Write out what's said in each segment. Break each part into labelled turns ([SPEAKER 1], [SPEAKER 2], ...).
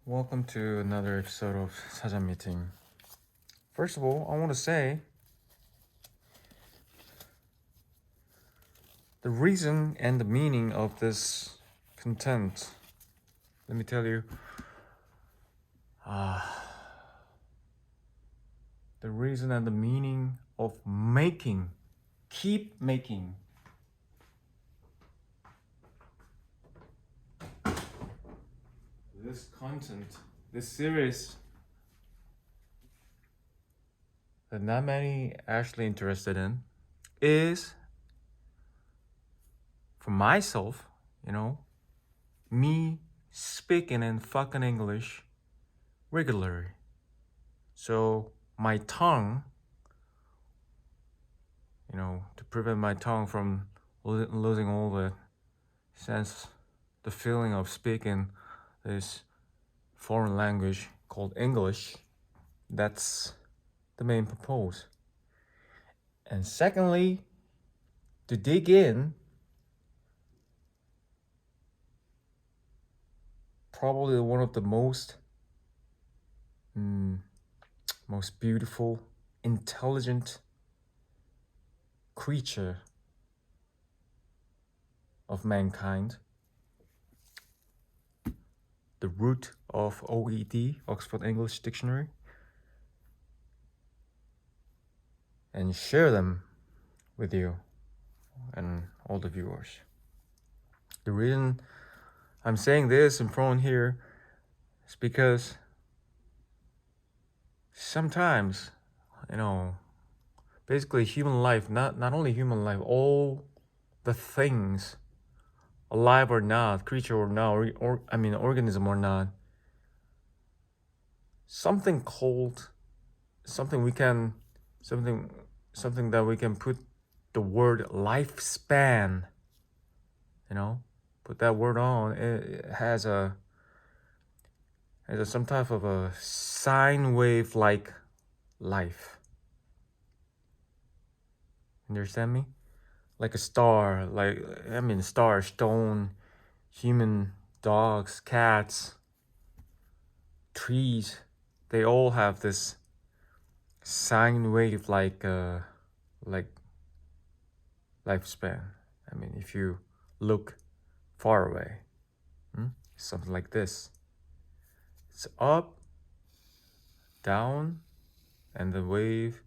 [SPEAKER 1] Welcome to another episode of 사전미팅. First of all, I want to say the reason and the meaning of this content. Let me tell you. The reason and the meaning of keep making this content, this series that not many actually interested in is for myself, me speaking in fucking English regularly. So my tongue, to prevent my tongue from losing all the sense, the feeling of speaking this foreign language called English. That's the main purpose. And secondly, to dig in probably one of the most beautiful, intelligent creature of mankind. The root of OED, Oxford English Dictionary, and share them with you and all the viewers. The reason I'm saying this in front here is because sometimes, basically human life, not only human life, all the things, alive or not, creature or not, organism or not, something that we can put the word lifespan, put that word on. It has some type of a sine wave like life. Understand me? Like a star, star, stone, human, dogs, cats, trees, they all have this sine wave like lifespan. If you look far away, something like this. It's up, down, and the wave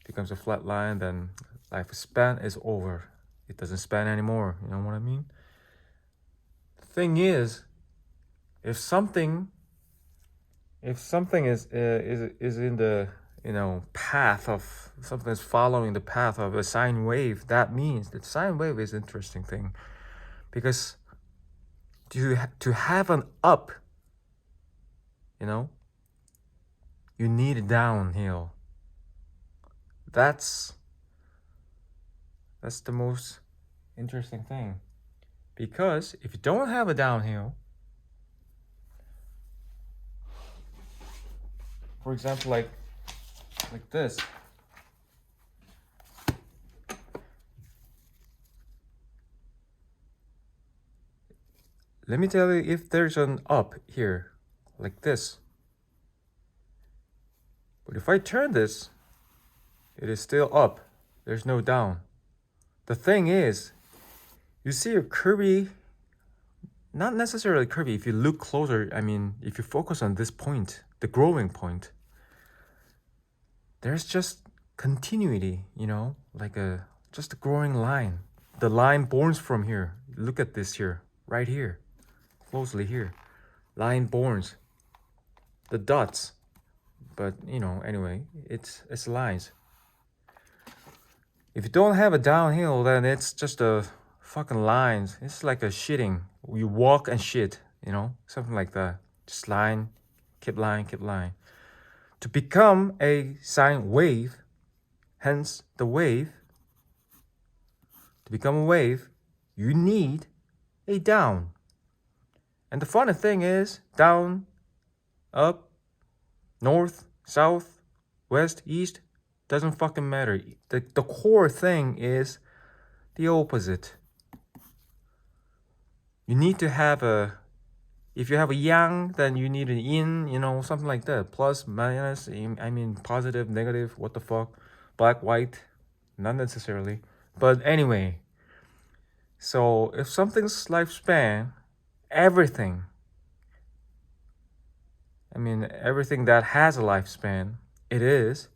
[SPEAKER 1] becomes a flat line, then lifespan is over. It doesn't span anymore, you know what I mean? The thing is, if something is in the path of something is following the path of a sine wave, that means that sine wave is an interesting thing, because to have an up, you need a downhill. That's the most interesting thing, because if you don't have a downhill, for example, like this, let me tell you, if there's an up here like this, but if I turn this, it is still up. There's no down. The thing is, you see a curvy, not necessarily curvy. If you look closer, if you focus on this point, the growing point, there's just continuity, like just a growing line. The line borns from here. Look at this here, right here, closely here. Line borns. The dots. But, anyway, it's lines. If you don't have a downhill, then it's just a fucking lines. It's like a shitting. You walk and shit, something like that. Just line, keep line, keep line. To become a sine wave, hence the wave, to become a wave, you need a down. And the funny thing is, down, up, north, south, west, east, doesn't fucking matter. The core thing is the opposite. You need to have a If you have a yang, then you need an yin, you know, something like that. Plus, minus, I mean, positive, negative, what the fuck. Black, white, not necessarily. But anyway, so if something's lifespan, everything, I mean, everything that has a lifespan, it is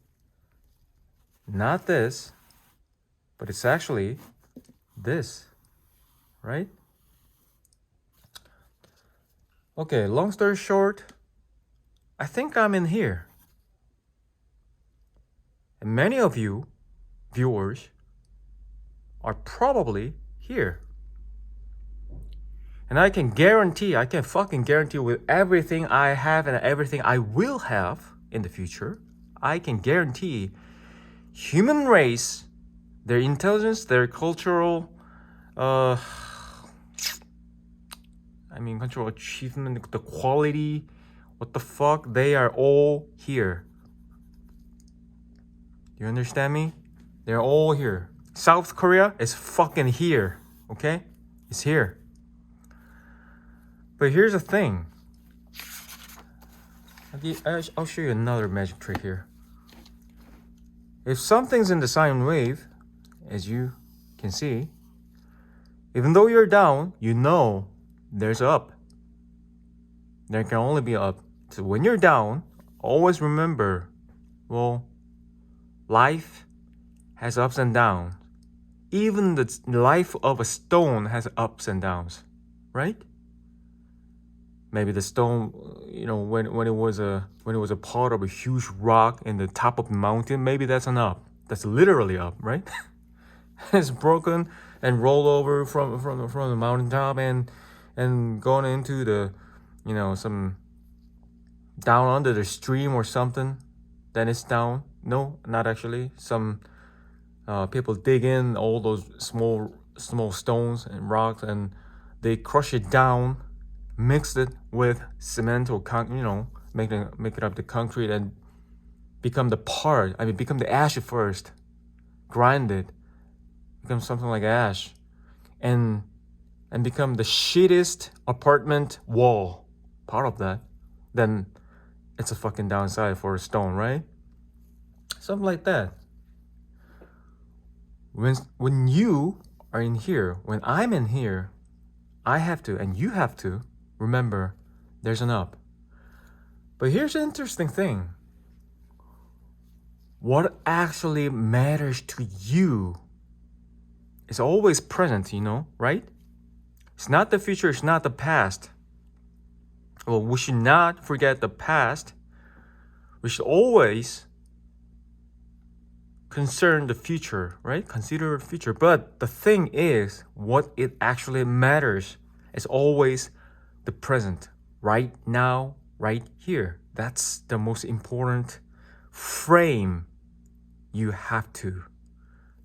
[SPEAKER 1] not this, but it's actually this, right? Okay, long story short, I think I'm in here. And many of you, viewers, are probably here. And I can fucking guarantee with everything I have and everything I will have in the future, I can guarantee human race, their intelligence, their cultural, cultural achievement, the quality, what the fuck, they are all here. You understand me? They're all here. South Korea is fucking here, okay? It's here. But here's the thing. I'll show you another magic trick here. If something's in the sine wave, as you can see, even though you're down, you know there's up. There can only be up. So when you're down, always remember, well, life has ups and downs. Even the life of a stone has ups and downs, right? Maybe the stone, you know, when it was a part of a huge rock in the top of the mountain, maybe that's an up. That's literally up, right? It's broken and rolled over from the mountaintop and gone into the, you know, some down under the stream or something. Then it's down. No, not actually. Some people dig in all those small stones and rocks and they crush it down, mix it with cement or make it up the concrete and become the ash at first, grind it, become something like ash, and become the shittiest apartment wall, part of that, then it's a fucking downside for a stone, right? Something like that. When you are in here, when I'm in here, I have to, and you have to, remember there's an up. But here's the interesting thing. What actually matters to you is always present, you know, right? It's not the future, it's not the past. Well, we should not forget the past. We should always concern the future, right? Consider the future. But the thing is, what it actually matters is always the present, right now, right here. That's the most important frame you have to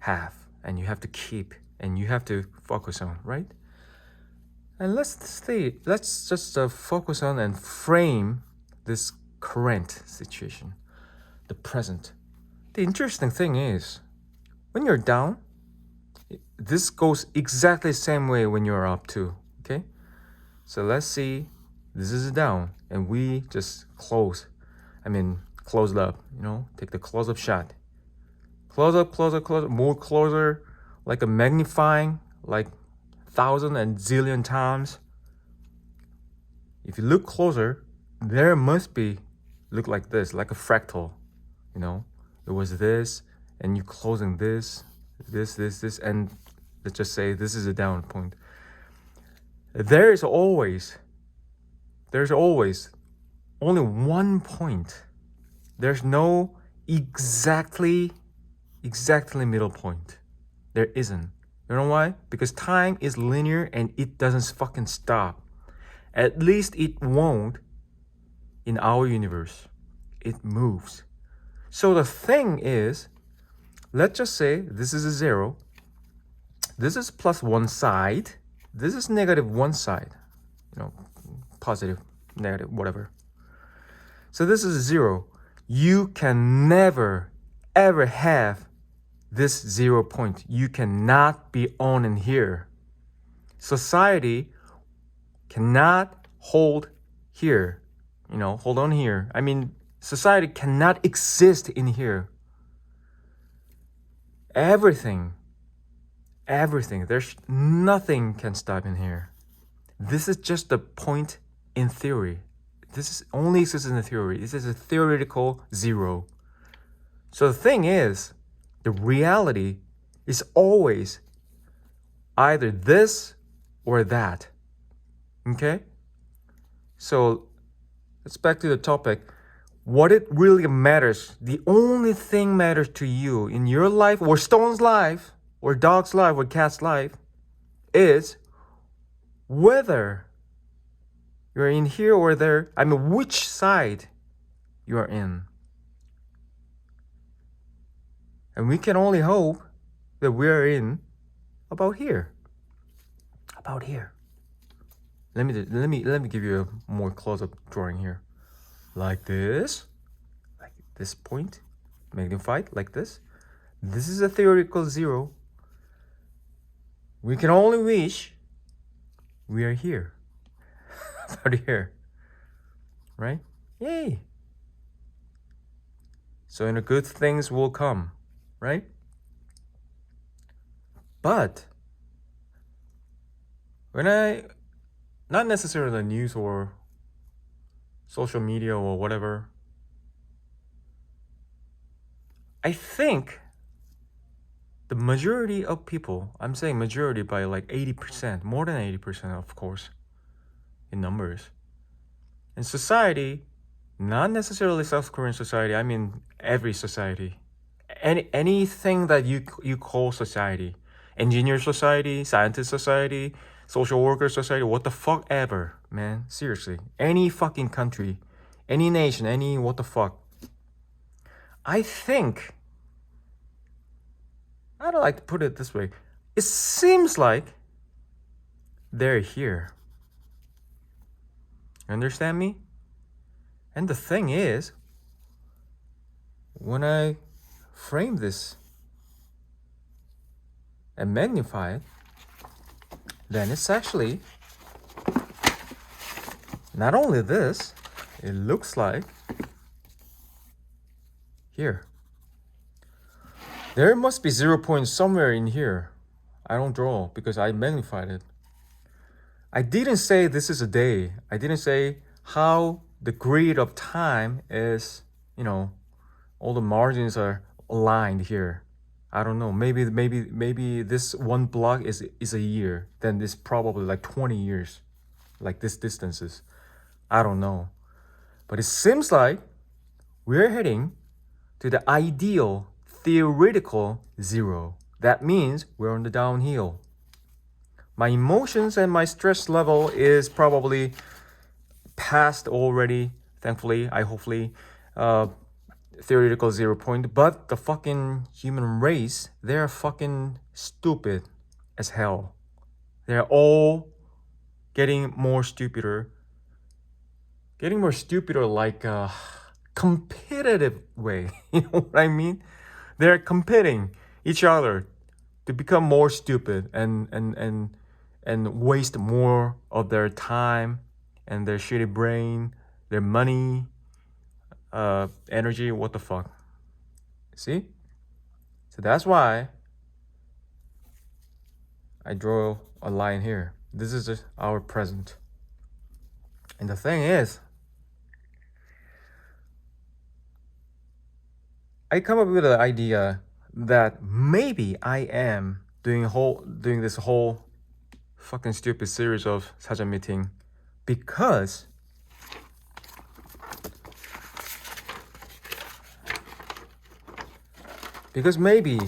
[SPEAKER 1] have, and you have to keep, and you have to focus on, right? And let's just focus on and frame this current situation, the present. The interesting thing is, when you're down, this goes exactly the same way when you're up too, okay? So let's see, this is down, and we just close it up, you know, take the close-up shot. Close up, more closer, like a magnifying, like 1,000 and zillion times. If you look closer, there must be, look like this, like a fractal, you know? It was this, and you closing this, and let's just say this is a down point. There's always only one point. There's no exactly middle point. There isn't. You know why? Because time is linear and it doesn't fucking stop. At least it won't in our universe. It moves. So the thing is, let's just say this is a 0. This is plus one side. This is negative one side. You know, positive, negative, whatever. So this is 0. You can never, ever have this 0 point. You cannot be on in here. Society cannot hold here, hold on here. I mean, society cannot exist in here. Everything, there's nothing can stop in here. This is just a point in theory. This is only exists in the theory. This is a theoretical zero. So the thing is, the reality is always either this or that. Okay? So let's back to the topic. What it really matters, the only thing matters to you in your life, or Stone's life, or dog's life, or cat's life, is whether you're in here or there. I mean, which side you are in. And we can only hope that we're in about here. About here. Let me give you a more close-up drawing here. Like this point, magnified like this. This is a theoretical zero. We can only wish we are here. About here. Right? Yay. So the good things will come, right? But when not necessarily the news or social media or whatever, I think the majority of people, I'm saying majority by like 80%, more than 80%, of course, in numbers. In society, not necessarily South Korean society, I mean every society. Anything that you call society. Engineer society, scientist society, social worker society, what the fuck ever, man. Seriously. Any fucking country, any nation, any what the fuck. I think, I don't like to put it this way. It seems like they're here. Understand me? And the thing is, when I frame this and magnify it, then it's actually not only this, it looks like here. There must be 0 point somewhere in here. I don't draw because I magnified it. I didn't say this is a day. I didn't say how the grid of time is, all the margins are aligned here. I don't know. Maybe this one block is a year. Then it's probably like 20 years, like this distances. I don't know. But it seems like we're heading to the ideal theoretical zero. That means we're on the downhill. My emotions and my stress level is probably past already, thankfully, hopefully, theoretical 0 point. But the fucking human race, they're fucking stupid as hell. They're all getting more stupider. Getting more stupider like a competitive way. You know what I mean? They're competing each other to become more stupid and waste more of their time and their shitty brain, their money, energy, what the fuck. See? So that's why I draw a line here. This is just our present. And the thing is, I come up with the idea that maybe I am doing this whole fucking stupid series of 사전미팅 because maybe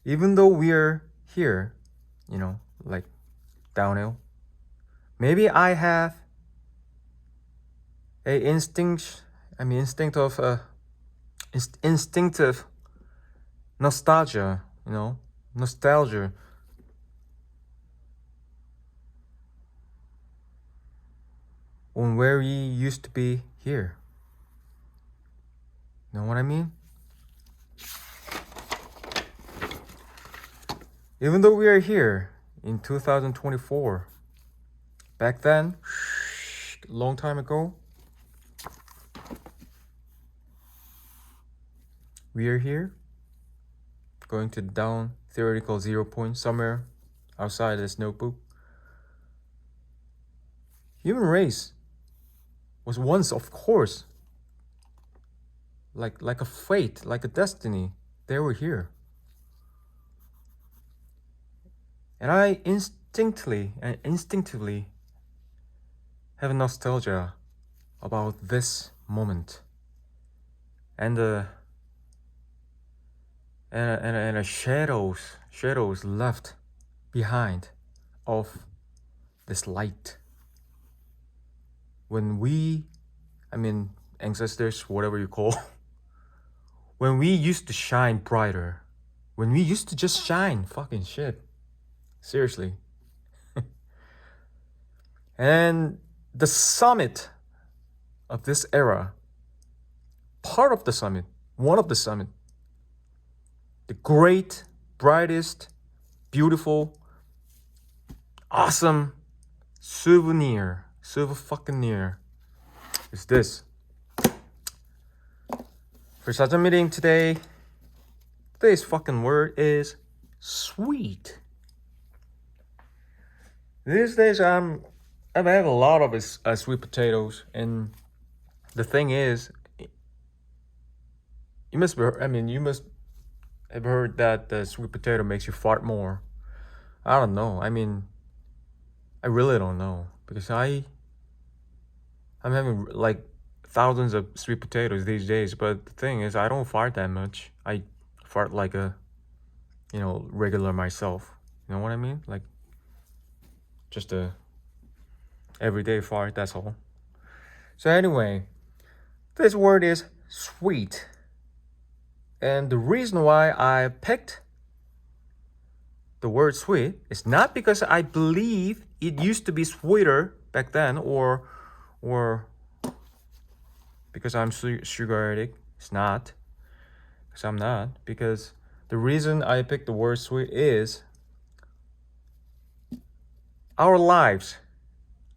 [SPEAKER 1] even though we're here, like downhill, maybe I have a instinctive nostalgia, nostalgia on where we used to be here. Know what I mean? Even though we are here in 2024, back then, long time ago, we are here, going to down theoretical 0 point somewhere outside this notebook. Human race was once, of course, like a fate, like a destiny. They were here. And I instinctively have a nostalgia about this moment and the shadows left behind of this light. When we, ancestors, whatever you call, when we used to shine brighter, when we used to just shine, fucking shit. Seriously. And the summit of this era, part of the summit, one of the summit, the great, brightest, beautiful, awesome souvenir fucking near is this. For 사전미팅 today, today's fucking word is sweet. These days I've had a lot of sweet potatoes, and the thing is, you must have heard that the sweet potato makes you fart more. I don't know. I really don't know, because I'm having like thousands of sweet potatoes these days, but the thing is, I don't fart that much. I fart like a, regular myself. You know what I mean? Like just a everyday fart, that's all. So anyway, this word is sweet. And the reason why I picked the word sweet is not because I believe it used to be sweeter back then, or because I'm sugar addict. It's not. Because I'm not. Because the reason I picked the word sweet is our lives,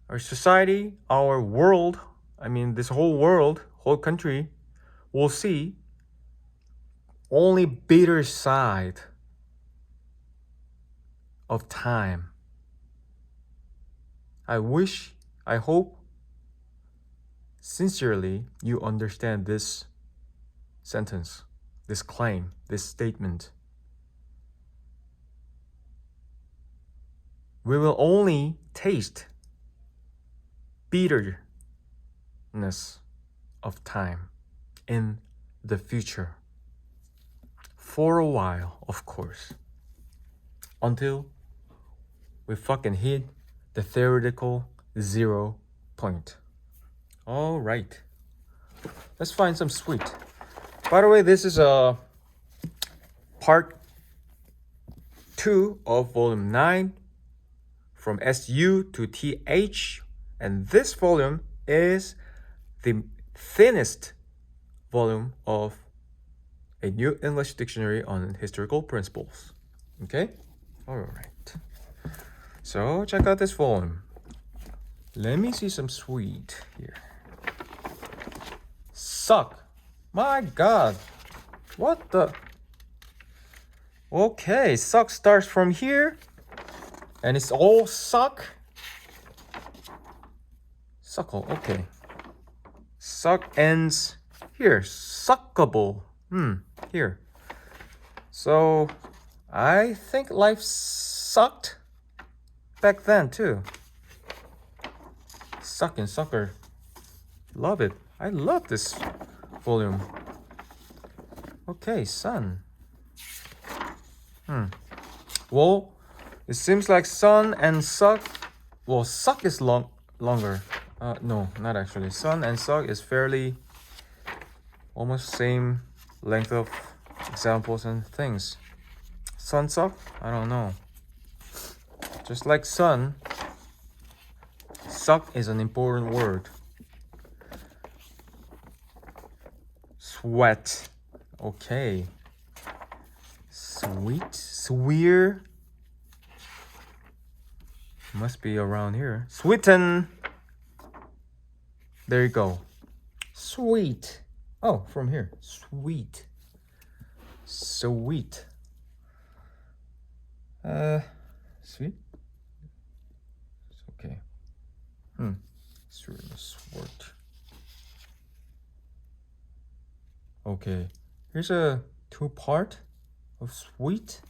[SPEAKER 1] our society, our world, this whole world, whole country, will see only bitter side of time. I hope, sincerely, you understand this sentence, this claim, this statement. We will only taste bitterness of time in the future. For a while, of course. Until we fucking hit the theoretical 0 point. All right. Let's find some sweet. By the way, this is part 2 of volume 9, from SU to TH. And this volume is the thinnest volume of a new English dictionary on historical principles. Okay? All right. So check out this volume. Let me see some sweet here. Suck. My God. What the? Okay, suck starts from here. And it's all suck. Suckle, okay. Suck ends here. Suckable. Here. So I think life sucked back then too. Sucking sucker. Love it. I love this volume. Okay, sun. Well, it seems like sun and suck. Well, suck is longer. No, not actually. Sun and suck is fairly almost same length of examples and things. Sun suck? I don't know. Just like sun, suck is an important word. Sweat. Okay. Sweet. Sweer. Must be around here. Sweeten. There you go. Sweet. Oh, from here. Sweet. Sweet. Sweet. It's okay. It's really sword. Okay. Here's a two-part of sweet.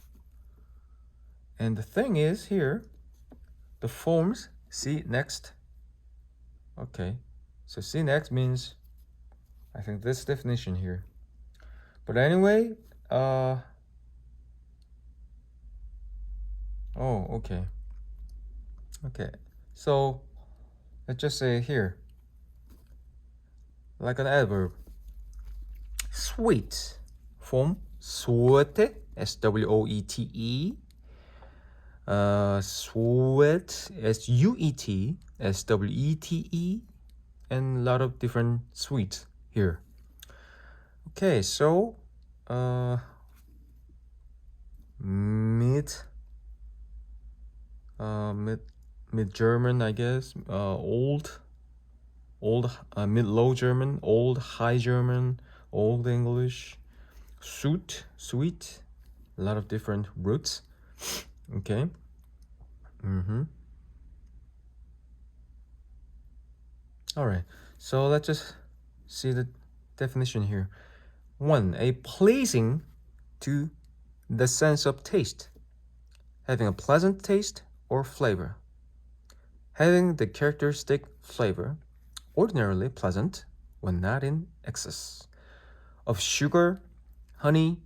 [SPEAKER 1] And the thing is here, the forms, see next. Okay. So see next means, I think this definition here. But anyway, oh, okay. Okay. So let's just say here, like an adverb. Sweet form swete, S-W-O-E-T-E. Sweat, S-U-E-T, S-W-E-T-E, and a lot of different sweets here. Okay, so mid German, I guess. Old mid low German, old high German, old English, sweet, a lot of different roots. Okay. All right. So let's just see the definition here. 1. A pleasing to the sense of taste, having a pleasant taste or flavor, having the characteristic flavor, ordinarily pleasant when not in excess, of sugar, honey,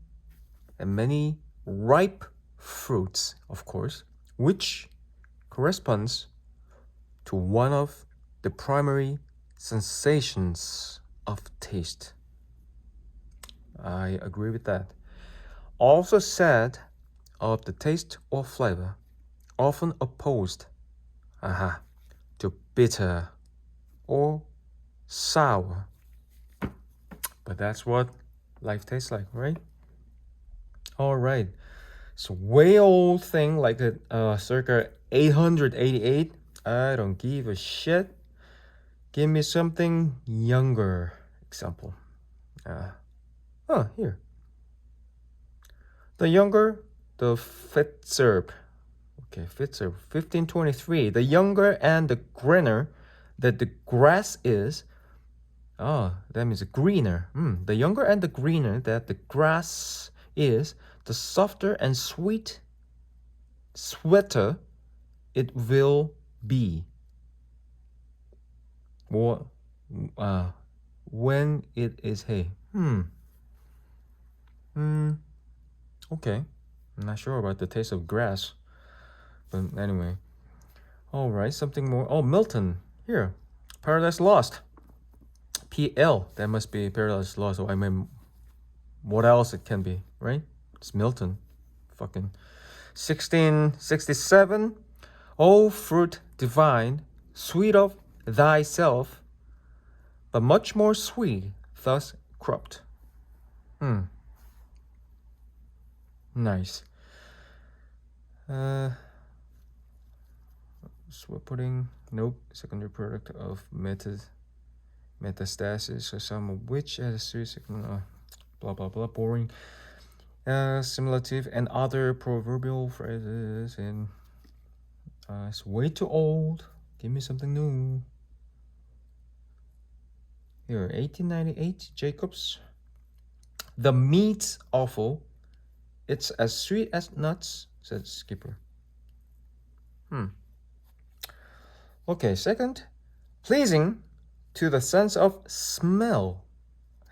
[SPEAKER 1] and many ripe fruits, of course, which corresponds to one of the primary sensations of taste. I agree with that. Also said of the taste or flavor, often opposed to bitter or sour. But that's what life tastes like, right? All right. So way old thing like circa 888. I don't give a shit. Give me something younger. Example. Here. The younger, the Fitzurb. Okay, Fitzurb. 1523. The younger and the greener that the grass is. Oh, that means greener. The younger and the greener that the grass is, the softer and sweeter it will be. Or when it is hay. Okay. I'm not sure about the taste of grass. But anyway. All right, something more. Oh, Milton. Here. Paradise Lost. PL. That must be Paradise Lost. So I mean, what else it can be, right? It's Milton. Fucking 1667. O fruit divine, sweet of thyself, but much more sweet, thus cropped. Nice. Sweat pudding. Nope. Secondary product of metastasis, or some of which has a serious blah blah blah. Boring. Simulative and other proverbial phrases. And it's way too old. Give me something new. Here, 1898, Jacobs. The meat's awful. It's as sweet as nuts, said Skipper. Okay, second, pleasing to the sense of smell,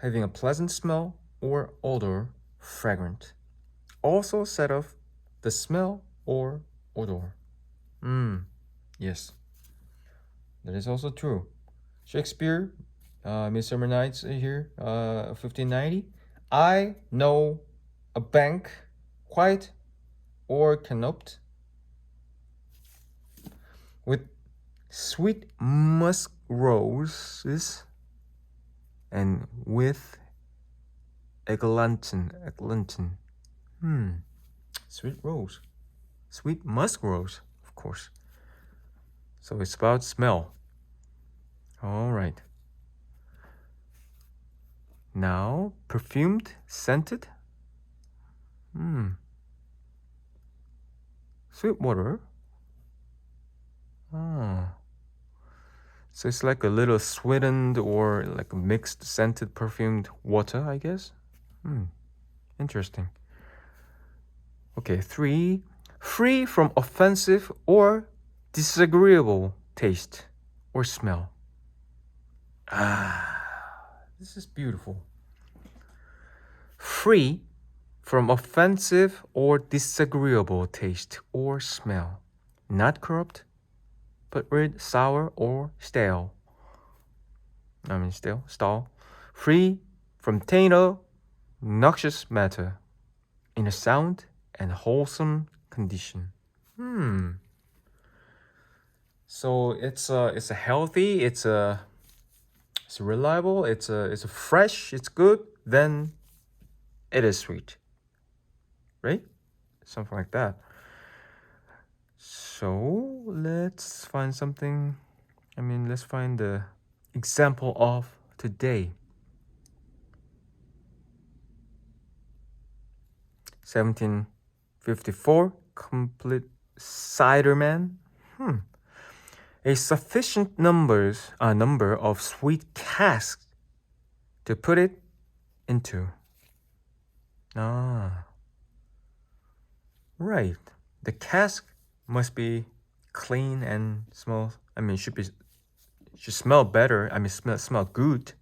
[SPEAKER 1] having a pleasant smell or odor, fragrant. Also said of the smell or odor. Yes, that is also true. Shakespeare, Midsummer Nights here, 1590. I know a bank quite or canoped with sweet musk roses and with eglantine. Sweet rose. Sweet musk rose, of course. So it's about smell. All right. Now, perfumed, scented. Sweet water. Oh. So it's like a little sweetened or like a mixed scented perfumed water, I guess. Interesting. Okay, 3. Free from offensive or disagreeable taste or smell. This is beautiful. Free from offensive or disagreeable taste or smell. Not corrupt, but weird, sour, or stale. Stale. Free from taint or noxious matter. In a sound and wholesome condition. So it's a healthy, it's reliable, it's a fresh, it's good, then it is sweet. Right? Something like that. So let's find something. Let's find the example of today. 1754, complete ciderman. A sufficient number of sweet casks to put it into. Right. The cask must be clean and smell. Should smell better. Smell good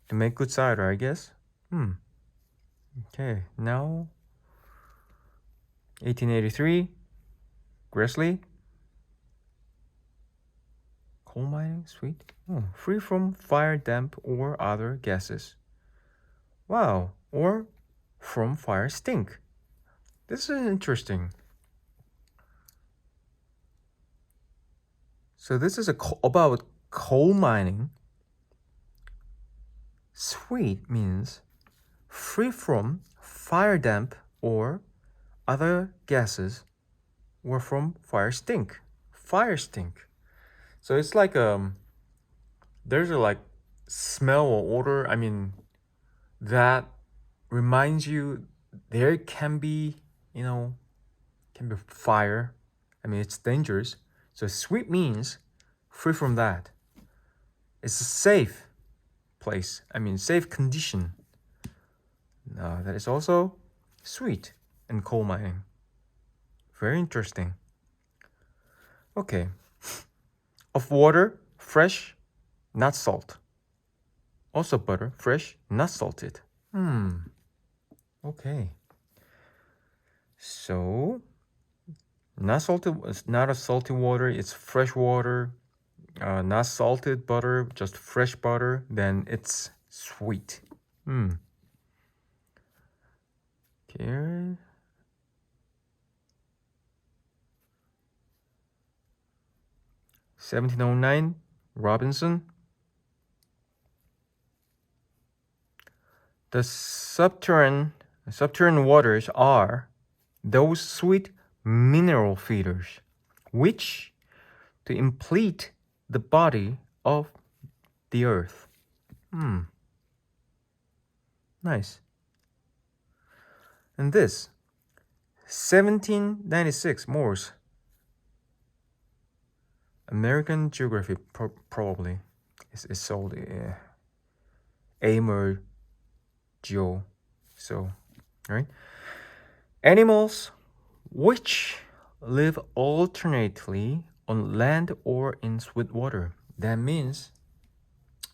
[SPEAKER 1] to make good cider, I guess. Okay, now 1883, Gresley. Coal mining, sweet. Free from fire, damp, or other gases. Wow, or from fire stink. This is interesting. So this is about coal mining. Sweet means free from fire damp or other gases, or from fire stink. Fire stink. So it's like there's a like smell or odor. That reminds you there can be fire. It's dangerous. So sweet means free from that. It's a safe place. Safe condition. That is also sweet in coal mining. Very interesting. Okay. Of water, fresh, not salt. Also butter, fresh, not salted. Okay. So, not salted, it's not a salty water, it's fresh water. Not salted butter, just fresh butter, then it's sweet. Okay. (1709) Robinson. The subterranean waters are those sweet mineral feeders which to implete the body of the earth. Nice. And this 1796 Morse. American Geography probably is sold Amer Geo. So, right? Animals which live alternately on land or in sweet water. That means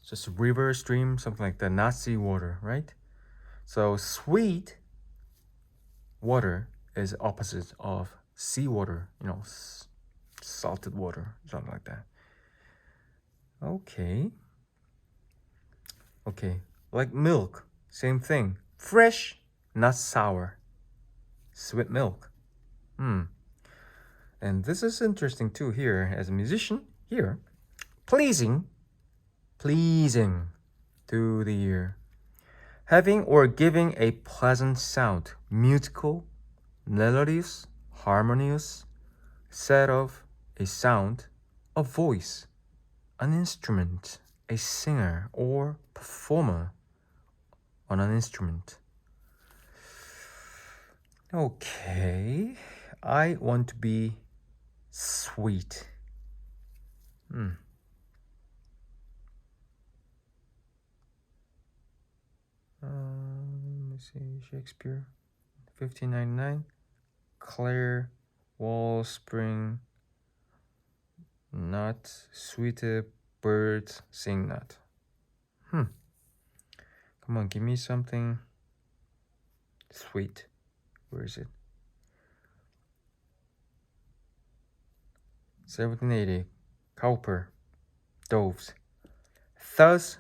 [SPEAKER 1] just river, stream, something like that, not sea water, right? So sweet water is opposite of sea water, salted water, something like that. Okay, like milk, same thing. Fresh, not sour. Sweet milk. And this is interesting too here as a musician here. Pleasing to the ear. Having or giving a pleasant sound, musical, melodious, harmonious, set of a sound a voice, an instrument, a singer or performer on an instrument. Okay, I want to be sweet. Let me see, Shakespeare, 1599. Claire Wellspring, not sweeter birds sing not. Come on, give me something sweet. Where is it? 1780. Cowper, Doves. Thus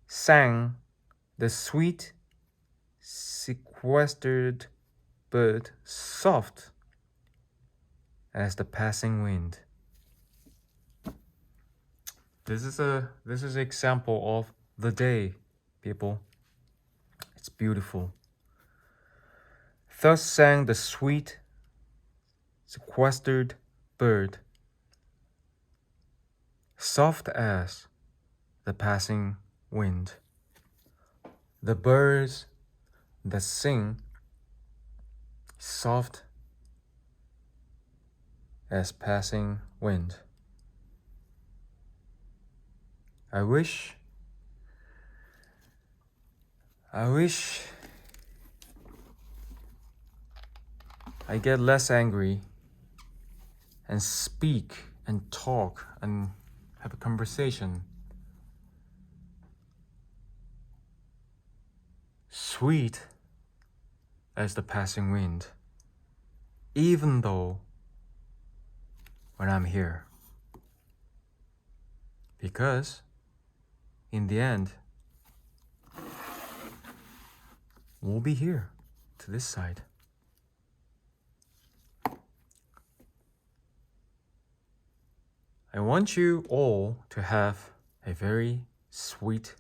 [SPEAKER 1] sang the sweet sequestered bird, soft as the passing wind. This is an example of the day, people. It's beautiful. Thus sang the sweet sequestered bird, soft as the passing wind. The birds that sing, soft as passing wind. I wish I get less angry and speak and talk and have a conversation. Sweet as the passing wind, even though when I'm here. Because in the end, we'll be here to this side. I want you all to have a very sweet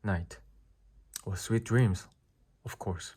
[SPEAKER 1] night, or sweet dreams, of course.